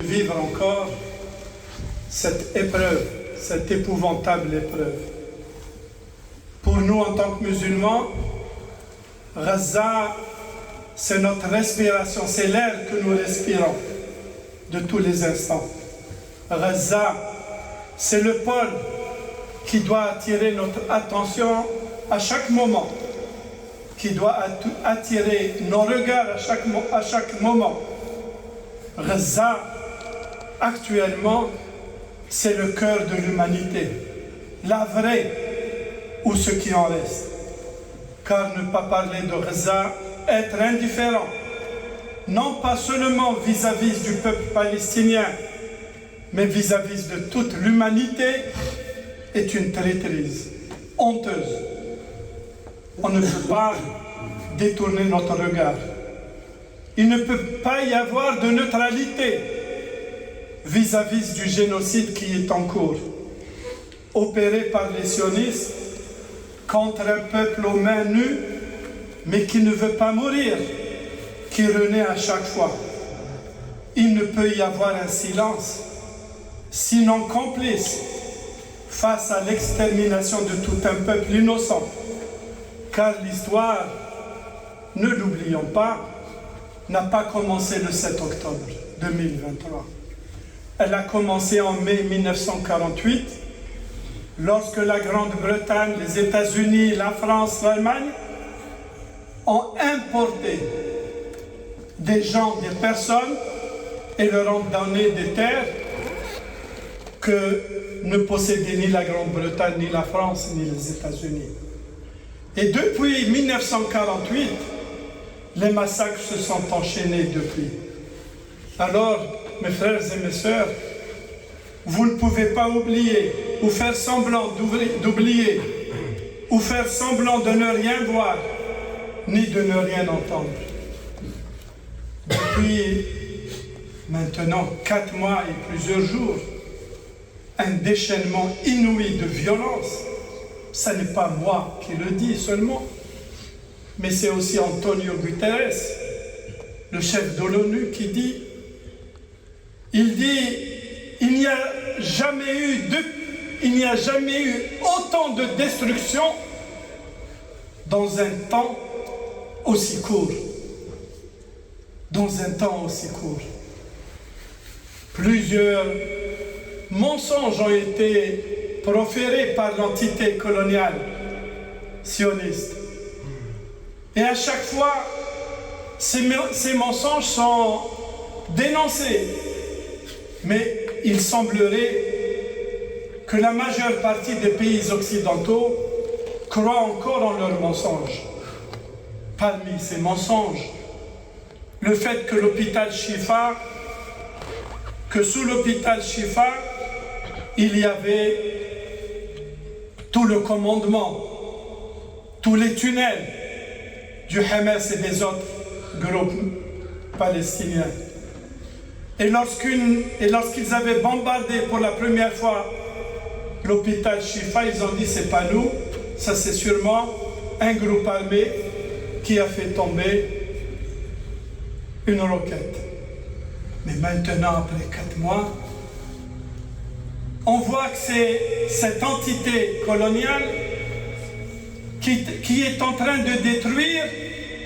vivre encore cette épreuve, cette épouvantable épreuve. Pour nous, en tant que musulmans, Gaza, c'est notre respiration, c'est l'air que nous respirons de tous les instants. Gaza, c'est le pôle qui doit attirer notre attention à chaque moment, qui doit attirer nos regards à chaque moment. Gaza, actuellement, c'est le cœur de l'humanité, la vraie ou ce qui en reste. Car ne pas parler de Gaza, être indifférent, non pas seulement vis-à-vis du peuple palestinien, mais vis-à-vis de toute l'humanité, est une traîtrise honteuse. On ne peut pas détourner notre regard. Il ne peut pas y avoir de neutralité vis-à-vis du génocide qui est en cours, opéré par les sionistes contre un peuple aux mains nues, mais qui ne veut pas mourir, qui renaît à chaque fois. Il ne peut y avoir un silence, sinon complice, face à l'extermination de tout un peuple innocent. Car l'histoire, ne l'oublions pas, n'a pas commencé le 7 octobre 2023. Elle a commencé en mai 1948, lorsque la Grande-Bretagne, les États-Unis, la France, l'Allemagne ont importé des gens, des personnes, et leur ont donné des terres que ne possédaient ni la Grande-Bretagne, ni la France, ni les États-Unis. Et depuis 1948, les massacres se sont enchaînés depuis. Alors, mes frères et mes sœurs, vous ne pouvez pas oublier, ou faire semblant d'oublier, ou faire semblant de ne rien voir, ni de ne rien entendre. Depuis maintenant 4 mois et plusieurs jours, un déchaînement inouï de violence. Ce n'est pas moi qui le dis seulement, mais c'est aussi Antonio Guterres, le chef de l'ONU, qui dit, il n'y a jamais eu autant de destruction dans un temps aussi court. Dans un temps aussi court. Plusieurs mensonges ont été proférés par l'entité coloniale sioniste. Et à chaque fois, ces mensonges sont dénoncés. Mais il semblerait que la majeure partie des pays occidentaux croient encore en leurs mensonges. Parmi ces mensonges, le fait que sous l'hôpital Shifa, il y avait tout le commandement, tous les tunnels du Hamas et des autres groupes palestiniens. Et lorsqu'ils avaient bombardé pour la première fois l'hôpital Shifa, ils ont dit c'est pas nous, ça c'est sûrement un groupe armé qui a fait tomber une roquette. Mais maintenant, après 4 mois, on voit que c'est cette entité coloniale qui est en train de détruire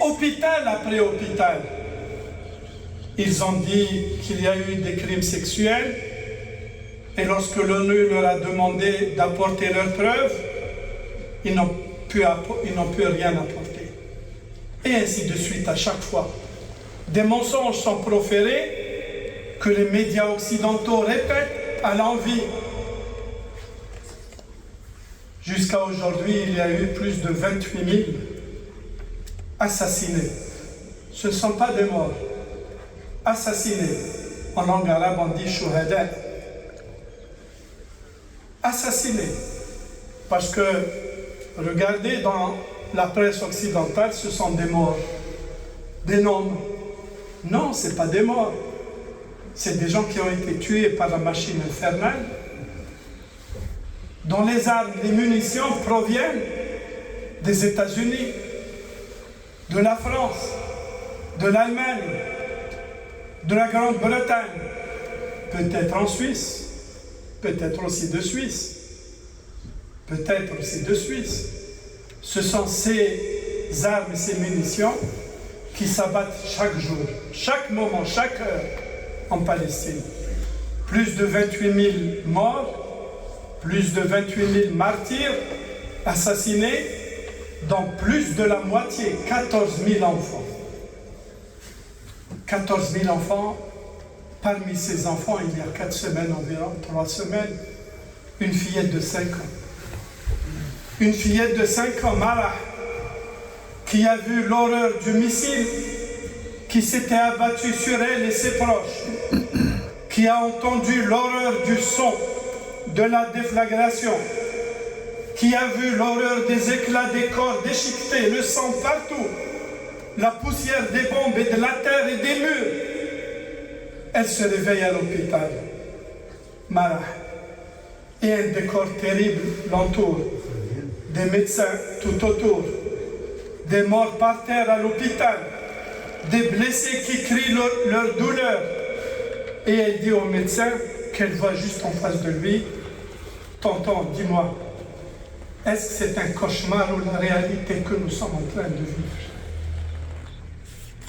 hôpital après hôpital. Ils ont dit qu'il y a eu des crimes sexuels, et lorsque l'ONU leur a demandé d'apporter leurs preuves, ils n'ont pu rien apporter. Et ainsi de suite à chaque fois. Des mensonges sont proférés que les médias occidentaux répètent à l'envi. Jusqu'à aujourd'hui, il y a eu plus de 28 000 assassinés. Ce ne sont pas des morts. Assassinés. En langue arabe, on dit shuhada. Assassinés. Parce que, regardez, dans la presse occidentale, ce sont des morts. Des nombres. Non, ce n'est pas des morts. C'est des gens qui ont été tués par la machine infernale, dont les armes, les munitions proviennent des États-Unis, de la France, de l'Allemagne, de la Grande-Bretagne, peut-être en Suisse, peut-être aussi de Suisse, peut-être aussi de Suisse. Ce sont ces armes et ces munitions qui s'abattent chaque jour, chaque moment, chaque heure en Palestine. Plus de 28 000 morts, plus de 28 000 martyrs assassinés, dont plus de la moitié, 14 000 enfants. 14 000 enfants, parmi ces enfants, il y a 4 semaines environ, 3 semaines, une fillette de 5 ans. Une fillette de 5 ans, Marah, qui a vu l'horreur du missile qui s'était abattu sur elle et ses proches, qui a entendu l'horreur du son, de la déflagration, qui a vu l'horreur des éclats des corps déchiquetés, le sang partout, la poussière des bombes et de la terre et des murs. Elle se réveille à l'hôpital, Marah, et un décor terrible l'entoure, des médecins tout autour, des morts par terre à l'hôpital, des blessés qui crient leur douleur. Et elle dit au médecin qu'elle voit juste en face de lui, « Tonton, dis-moi, est-ce que c'est un cauchemar ou la réalité que nous sommes en train de vivre?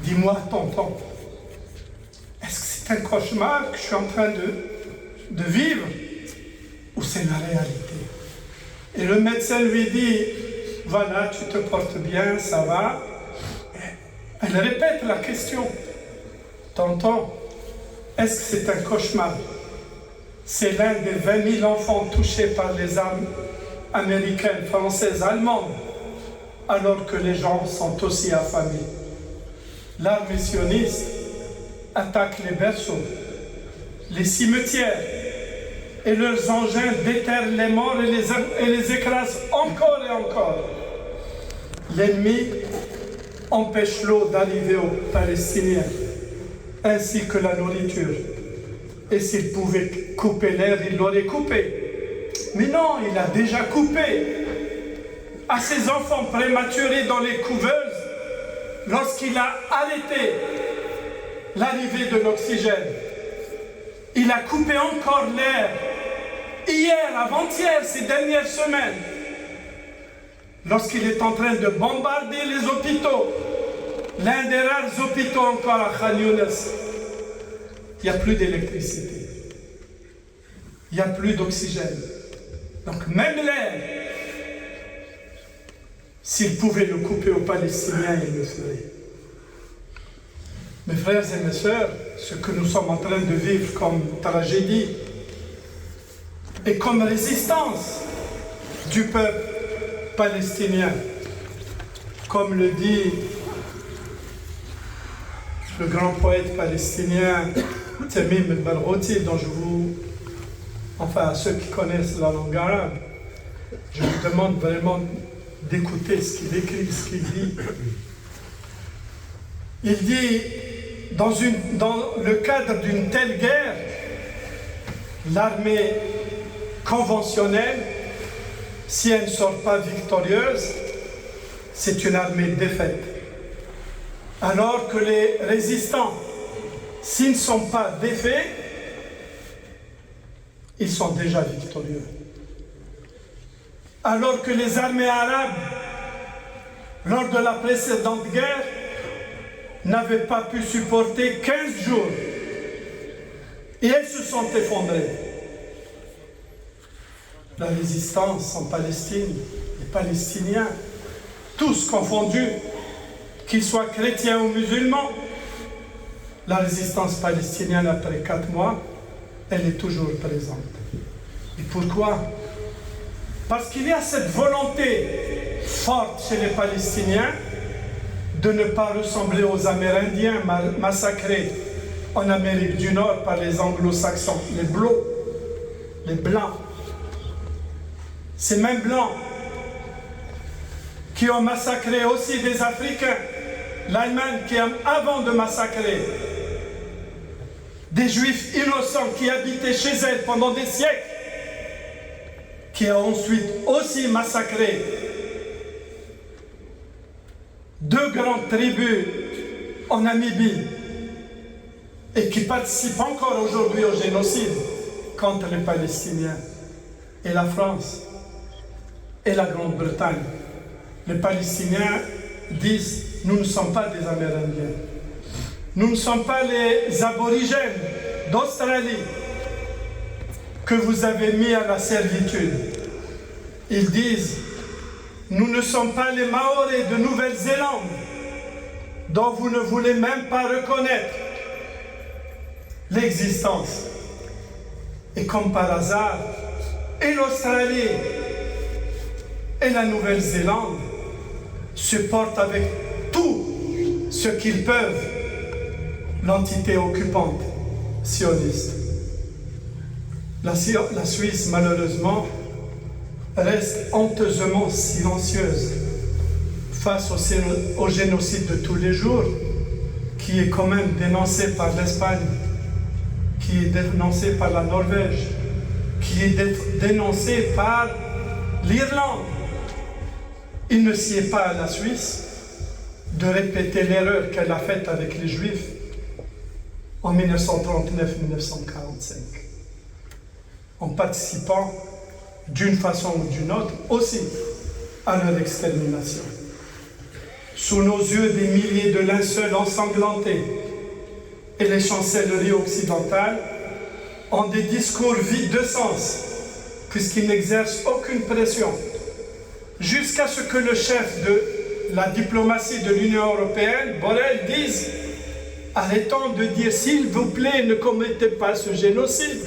Dis-moi, tonton, est-ce que c'est un cauchemar que je suis en train de vivre ou c'est la réalité ?» Et le médecin lui dit, « Voilà, tu te portes bien, ça va. » Elle répète la question, « Tonton, est-ce que c'est un cauchemar? C'est l'un des 20 000 enfants touchés par les armes américaines, françaises, allemandes, alors que les gens sont aussi affamés. L'armée sioniste attaque les berceaux, les cimetières, et leurs engins déterrent les morts et les écrasent encore et encore. L'ennemi empêche l'eau d'arriver aux Palestiniens, ainsi que la nourriture. Et s'il pouvait couper l'air, il l'aurait coupé. Mais non, il a déjà coupé à ses enfants prématurés dans les couveuses lorsqu'il a arrêté l'arrivée de l'oxygène. Il a coupé encore l'air hier, avant-hier, ces dernières semaines, lorsqu'il est en train de bombarder les hôpitaux, l'un des rares hôpitaux encore à Khan Younes. Il n'y a plus d'électricité, il n'y a plus d'oxygène. Donc même l'air, s'il pouvait le couper aux Palestiniens, il le ferait. Mes frères et mes sœurs, ce que nous sommes en train de vivre comme tragédie et comme résistance du peuple palestinien, comme le dit le grand poète palestinien Tamim al-Balrouti, dont à ceux qui connaissent la langue arabe, je vous demande vraiment d'écouter ce qu'il écrit, ce qu'il dit. Il dit, dans le cadre d'une telle guerre, l'armée conventionnelle, si elle ne sort pas victorieuse, c'est une armée défaite. Alors que les résistants, s'ils ne sont pas défaits, ils sont déjà victorieux. Alors que les armées arabes, lors de la précédente guerre, n'avaient pas pu supporter 15 jours et elles se sont effondrées. La résistance en Palestine, les Palestiniens, tous confondus, qu'ils soient chrétiens ou musulmans, la résistance palestinienne après 4 mois, elle est toujours présente. Et pourquoi? Parce qu'il y a cette volonté forte chez les Palestiniens de ne pas ressembler aux Amérindiens massacrés en Amérique du Nord par les anglo-saxons, les blancs. Ces mêmes blancs qui ont massacré aussi des Africains, l'Allemagne qui avant de massacrer des Juifs innocents qui habitaient chez elle pendant des siècles, qui a ensuite aussi massacré 2 grandes tribus en Namibie, et qui participent encore aujourd'hui au génocide contre les Palestiniens, et la France et la Grande-Bretagne. Les Palestiniens disent « Nous ne sommes pas des Amérindiens. Nous ne sommes pas les aborigènes d'Australie que vous avez mis à la servitude. » Ils disent « Nous ne sommes pas les Maoris de Nouvelle-Zélande dont vous ne voulez même pas reconnaître l'existence. » Et comme par hasard, et l'Australie et la Nouvelle-Zélande supportent avec tout ce qu'ils peuvent l'entité occupante sioniste. La Suisse, malheureusement, reste honteusement silencieuse face au génocide de tous les jours, qui est quand même dénoncé par l'Espagne, qui est dénoncé par la Norvège, qui est dénoncé par l'Irlande. Il ne sied pas à la Suisse de répéter l'erreur qu'elle a faite avec les Juifs en 1939-1945, en participant d'une façon ou d'une autre aussi à leur extermination. Sous nos yeux, des milliers de linceuls ensanglantés et les chancelleries occidentales ont des discours vides de sens, puisqu'ils n'exercent aucune pression, jusqu'à ce que le chef de la diplomatie de l'Union européenne, Borrell, dise « Arrêtons de dire, s'il vous plaît, ne commettez pas ce génocide. »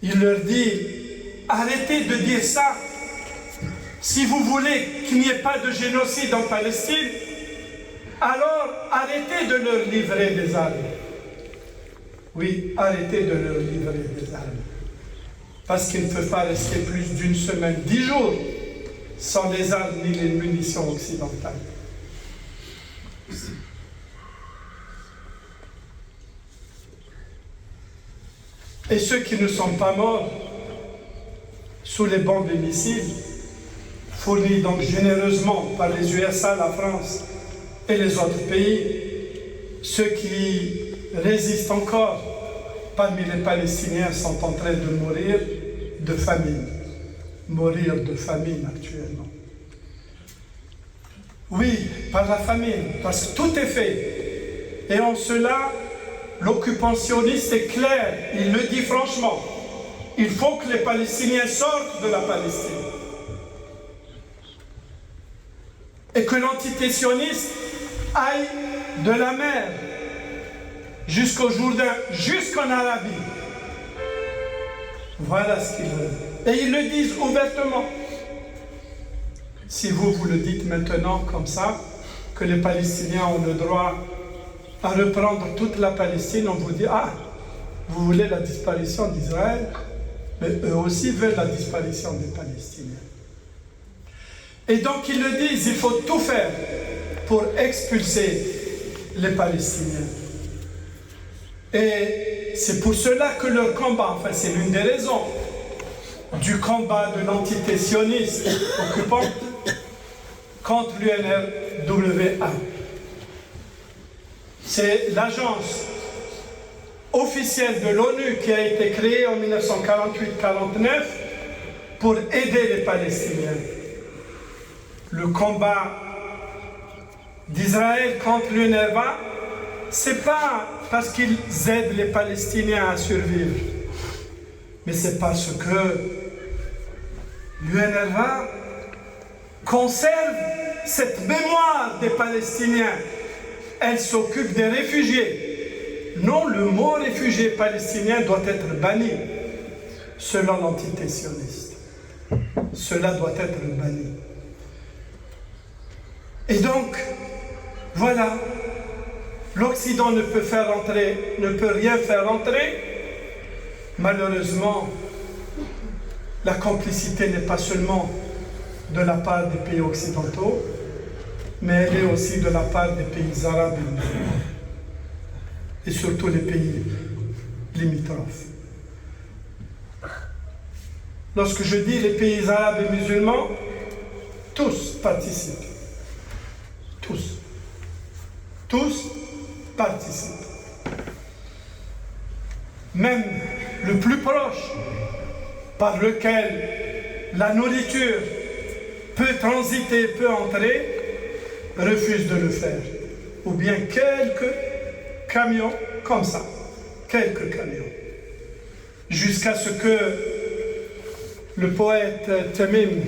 Il leur dit « Arrêtez de dire ça. Si vous voulez qu'il n'y ait pas de génocide en Palestine, alors arrêtez de leur livrer des armes. » Oui, arrêtez de leur livrer des armes. Parce qu'ils ne peuvent pas rester plus d'une semaine, 10 jours, sans les armes ni les munitions occidentales. Et ceux qui ne sont pas morts sous les bombes et missiles, fournis donc généreusement par les USA, la France et les autres pays, ceux qui résistent encore parmi les Palestiniens sont en train de mourir de famine. Mourir de famine actuellement. Oui, par la famine, parce que tout est fait. Et en cela, l'occupationniste est clair, il le dit franchement. Il faut que les Palestiniens sortent de la Palestine. Et que l'entité sioniste aille de la mer jusqu'au Jourdain, jusqu'en Arabie. Voilà ce qu'ils veulent. Et ils le disent ouvertement. Si vous le dites maintenant comme ça, que les Palestiniens ont le droit à reprendre toute la Palestine, on vous dit, ah, vous voulez la disparition d'Israël, mais eux aussi veulent la disparition des Palestiniens. Et donc ils le disent, il faut tout faire pour expulser les Palestiniens. Et c'est pour cela que leur combat, enfin c'est l'une des raisons du combat de l'entité sioniste occupante contre l'UNRWA. C'est l'agence officielle de l'ONU qui a été créée en 1948-49 pour aider les Palestiniens. Le combat d'Israël contre l'UNRWA, c'est pas parce qu'ils aident les Palestiniens à survivre, mais c'est parce que l'UNRWA conserve cette mémoire des Palestiniens. Elle s'occupe des réfugiés. Non, le mot réfugié palestinien doit être banni, selon l'entité sioniste. Cela doit être banni. Et donc, voilà, l'Occident ne peut rien faire entrer. Malheureusement, la complicité n'est pas seulement de la part des pays occidentaux, mais elle est aussi de la part des pays arabes et musulmans, et surtout les pays limitrophes. Lorsque je dis les pays arabes et musulmans, tous participent. Tous participe. Même le plus proche, par lequel la nourriture peut transiter, peut entrer, refuse de le faire. Ou bien quelques camions comme ça, quelques camions. Jusqu'à ce que le poète Tamim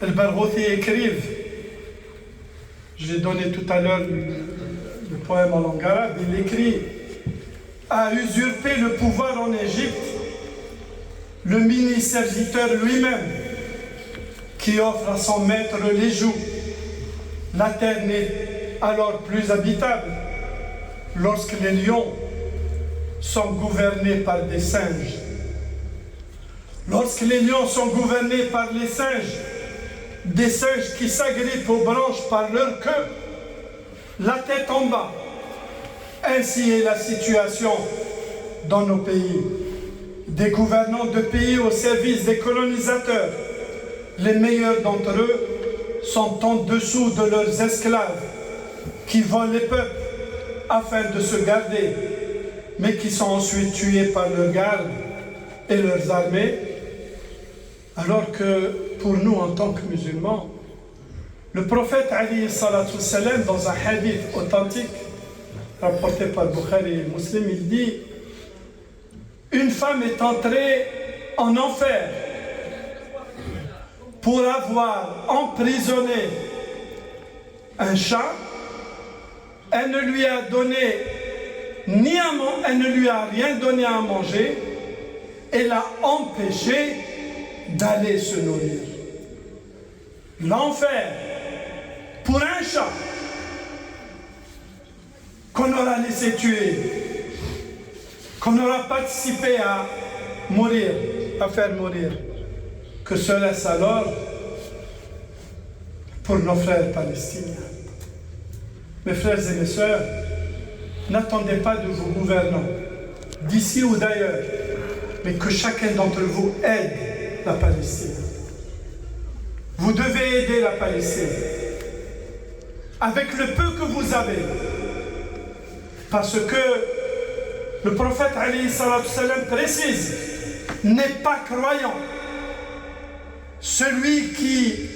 al-Barghouthi écrive, j'ai donné tout à l'heure le poème en langue arabe, il écrit: a usurpé le pouvoir en Égypte le mini-serviteur lui-même, qui offre à son maître les joues. La terre n'est alors plus habitable lorsque les lions sont gouvernés par des singes. Lorsque les lions sont gouvernés par les singes, des singes qui s'agrippent aux branches par leur queue, la tête en bas. Ainsi est la situation dans nos pays. Des gouvernants de pays au service des colonisateurs, les meilleurs d'entre eux sont en dessous de leurs esclaves qui volent les peuples afin de se garder, mais qui sont ensuite tués par leurs gardes et leurs armées, alors que pour nous en tant que musulmans, le prophète alayhi salatu salam, dans un hadith authentique rapporté par Bukhari et Muslim, il dit: une femme est entrée en enfer pour avoir emprisonné un chat. Elle ne lui a donné elle ne lui a rien donné à manger et l'a empêché d'aller se nourrir. L'enfer pour un chat qu'on aura laissé tuer, qu'on aura participé à mourir, à faire mourir. Que serait-ce alors pour nos frères palestiniens? Mes frères et mes sœurs, n'attendez pas de vos gouvernants, d'ici ou d'ailleurs, mais que chacun d'entre vous aide la Palestine. Vous devez aider la Palestine avec le peu que vous avez, parce que le prophète alayhi salatu salam précise: n'est pas croyant celui qui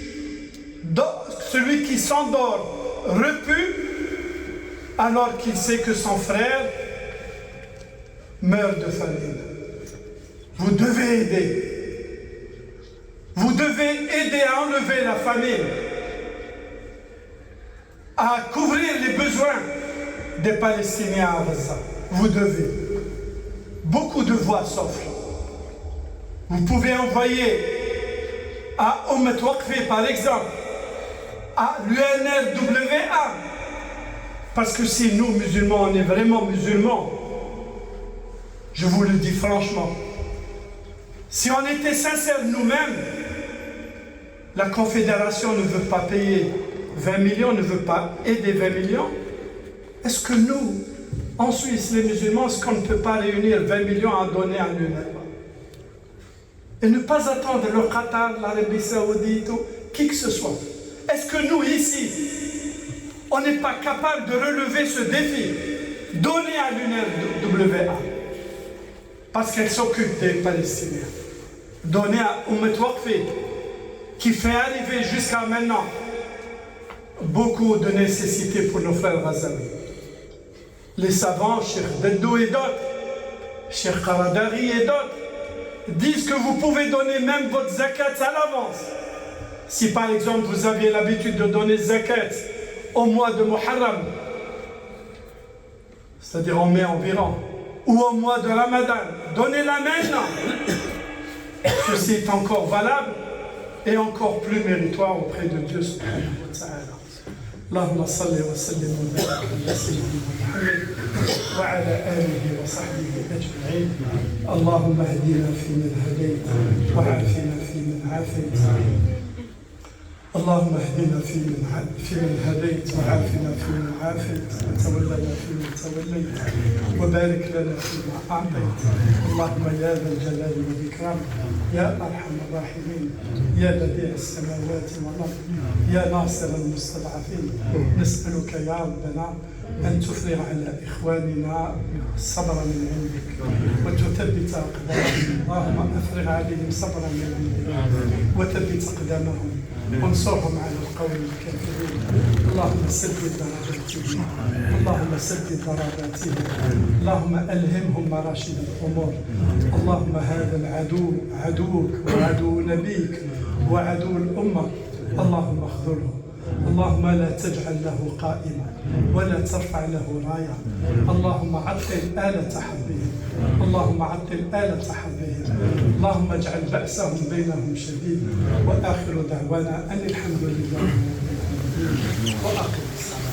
s'endort repu alors qu'il sait que son frère meurt de famine. Vous devez aider. Vous devez aider à enlever la famine, à couvrir les besoins des Palestiniens à Gaza. Vous devez. Beaucoup de voix s'offrent. Vous pouvez envoyer à Waqfi, par exemple, à l'UNRWA, parce que si nous, musulmans, on est vraiment musulmans, je vous le dis franchement, si on était sincères nous-mêmes, la Confédération ne veut pas payer 20 millions, ne veut pas aider 20 millions. Est-ce que nous, en Suisse, les musulmans, est-ce qu'on ne peut pas réunir 20 millions à donner à l'UNRWA? Et ne pas attendre le Qatar, l'Arabie Saoudite ou qui que ce soit. Est-ce que nous, ici, on n'est pas capable de relever ce défi? Donner à l'UNRWA, parce qu'elle s'occupe des Palestiniens. Donner à Waqfi, qui fait arriver jusqu'à maintenant beaucoup de nécessités pour nos frères Ghazaouis. Les savants, Cheikh Deddou et d'autres, Cheikh Qaradari et d'autres, disent que vous pouvez donner même votre zakat à l'avance. Si par exemple vous aviez l'habitude de donner zakat au mois de Muharram, c'est-à-dire en mai environ, ou au mois de Ramadan, donnez-la maintenant. Ceci est encore valable et encore plus méritoire auprès de Dieu subhanahu wa ta'ala. اللهم صل وسلم وبارك على سيدنا محمد وعلى اله وصحبه اجمعين. اللهم اهدنا فيمن هديت وعافنا فيمن عافيت اللهم اهدنا فيمن هديت، وعافنا فيمن عافيت، وتولنا فيمن توليت، وبارك لنا فيما أعطيت. اللهم يا ذا الجلال والإكرام، يا أرحم الراحمين، يا بديع السماوات والأرض، يا ناصر المستضعفين، نسألك يا ربنا أن تفرغ على إخواننا الصبر من عندك وتثبت أقدامهم. اللهم أفرغ عليهم صبرا من عندك وثبت أقدامهم وانصرهم على القوم الكافرين. اللهم سدد درجاتهم، اللهم سدد ضرباتهم، اللهم ألهمهم مراشد الأمور. اللهم هذا العدو عدوك وعدو نبيك وعدو الأمة، اللهم اخذله. اللهم لا تجعل له قائمة ولا ترفع له راية. اللهم عطل آلة حربهم، اللهم عطل آلة حربهم. اللهم اجعل بأسهم بينهم شديد. وآخر دعوانا أن الحمد لله رب العالمين. وآخر السلام.